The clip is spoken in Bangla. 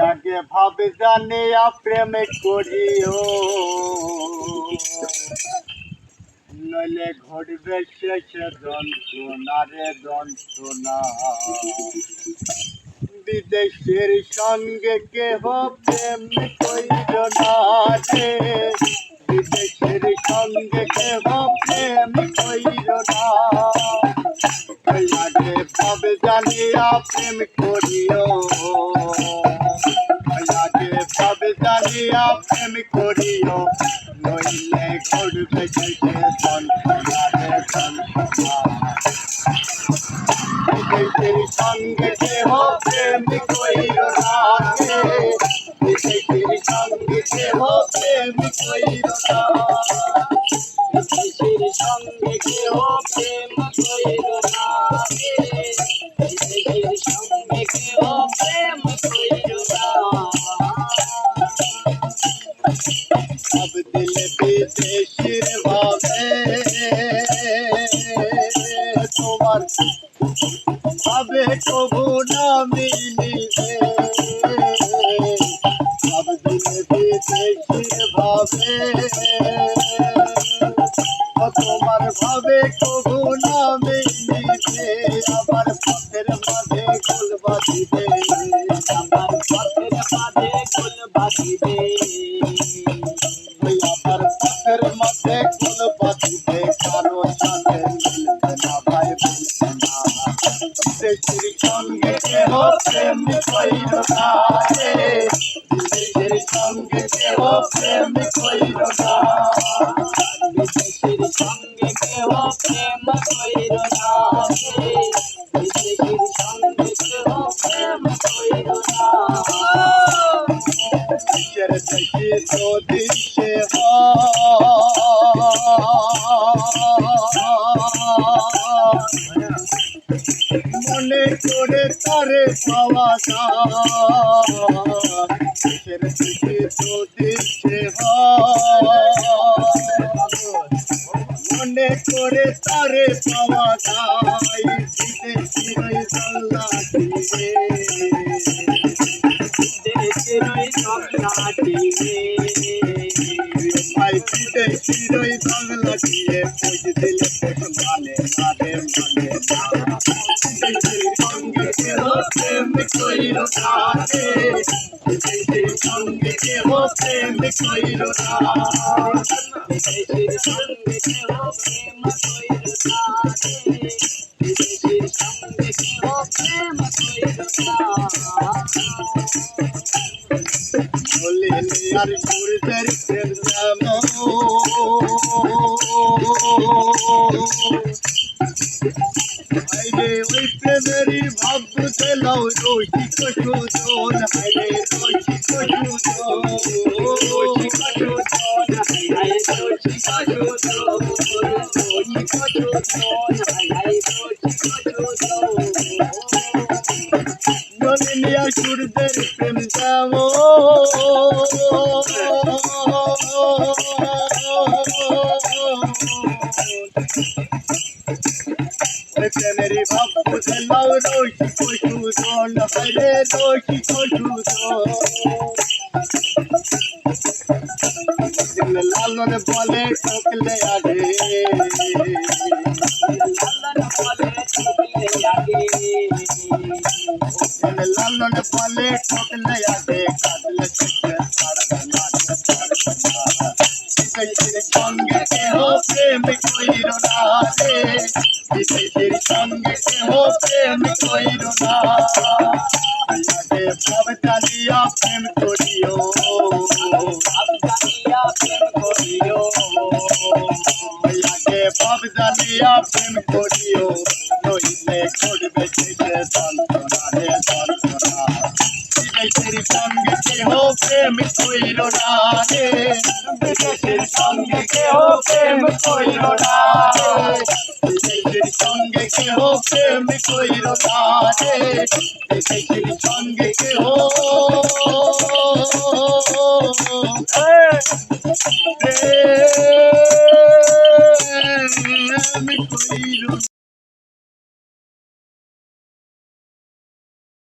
আগে ভাবে জানিয়া প্রেম করিও, নইলে ঘটবে শেষে যন্ত্রণা রে যন্ত্রণা। বিদেশের সঙ্গে কেহ প্রেম কইর না রে, বিদেশের সঙ্গে কেহ প্রেম কইর না। আগে ভাবে জানিয়া প্রেম করিও, আগে ভাবে জানিয়া প্রেম করিও, নইলে ঘটবে শেষে যন্ত্রণা রে যন্ত্রণা। বিদেশের সঙ্গে কেহ প্রেম কইর না রে, বিদেশের সঙ্গে কেহ প্রেম কইর না, বিদেশের সঙ্গে কেহ প্রেম কইর না রে, বিদেশের সঙ্গে কেহ প্রেম কইর না। সব দিলে বিদেশের ভাবে তোমার ভাবে কবু না মিলিবে, সব দিলে বিদেশের ভাবে তোমার ভাবে কবু না মিলিবে। আমার পথের মাঝে গোল বাঁধিবে, আমার পথের মাঝে গোল বাঁধিবে, আমার পথের মাঝে গোল বাঁধিবে, কারো সাথে মিলবে না ভাই মিলবে না। বিদেশের সঙ্গে কেহ প্রেম কইর না রে, বিদেশের সঙ্গে কেহ প্রেম কইর না, বিদেশের সঙ্গে কেহ প্রেম কইর না রে, বিদেশের সঙ্গে কেহ প্রেম কইর না। দেশের দেশে যদি সে মনে করে তারে পাওয়া যায়, দেশের দেশে যদি সে মনে করে তারে পাওয়া যায়, বিদেশের জল্লাটিরে, বিদেশের জল্লাটিরে, ভাই বিদেশের জল্লাটিরে, পোজ দিলে পোষ মানে না রে মানে না। বিদেশের সঙ্গে কেহ প্রেম কইর না রে, বিদেশের সঙ্গে কেহ প্রেম কইর না, বিদেশের সঙ্গে কেহ প্রেম কইর না রে, বিদেশের সঙ্গে কেহ প্রেম কইর না। বলিনি আর সূর্যের প্রেম যেমন, হাইরে ওই প্রেমেরই ভাব বুঝে লও রসিক সুজন, হাইরে রসিক সুজন, রসিক সুজন, হাইরে রসিক সুজন, রসিক সুজন, হাইরে রসিক সুজন। বলিনি আর সূর্যের প্রেম যেমন, প্রেমেরই ভাব বুঝে লও রসিক সুজন, হাইরে রসিক সুজন। লালন বলে ঠকলে আগে, লালন বলে ঠকলে আগে, লালন বলে ঠকলে আগে, কাটলে শেষে ছাড়বে না ছাড়বে না। বিদেশের সঙ্গে কেহ প্রেম কইর না রে, বিদেশের সঙ্গে কেহ প্রেম কইর না। আগে ভাব জানিয়া প্রেম করিও, ভাব জানিয়া প্রেম করিও, আগে ভাব জানিয়া প্রেম করিও, নইলে ঘটবে শেষে যন্ত্রণা রে যন্ত্রণা। বিদেশের সঙ্গে কেহ প্রেম কইর না রে, বিদেশের সঙ্গে কেহ প্রেম কইর না রে, বিদেশের সঙ্গে কেহ প্রেম কইর না রে, বিদেশের সঙ্গে কেহ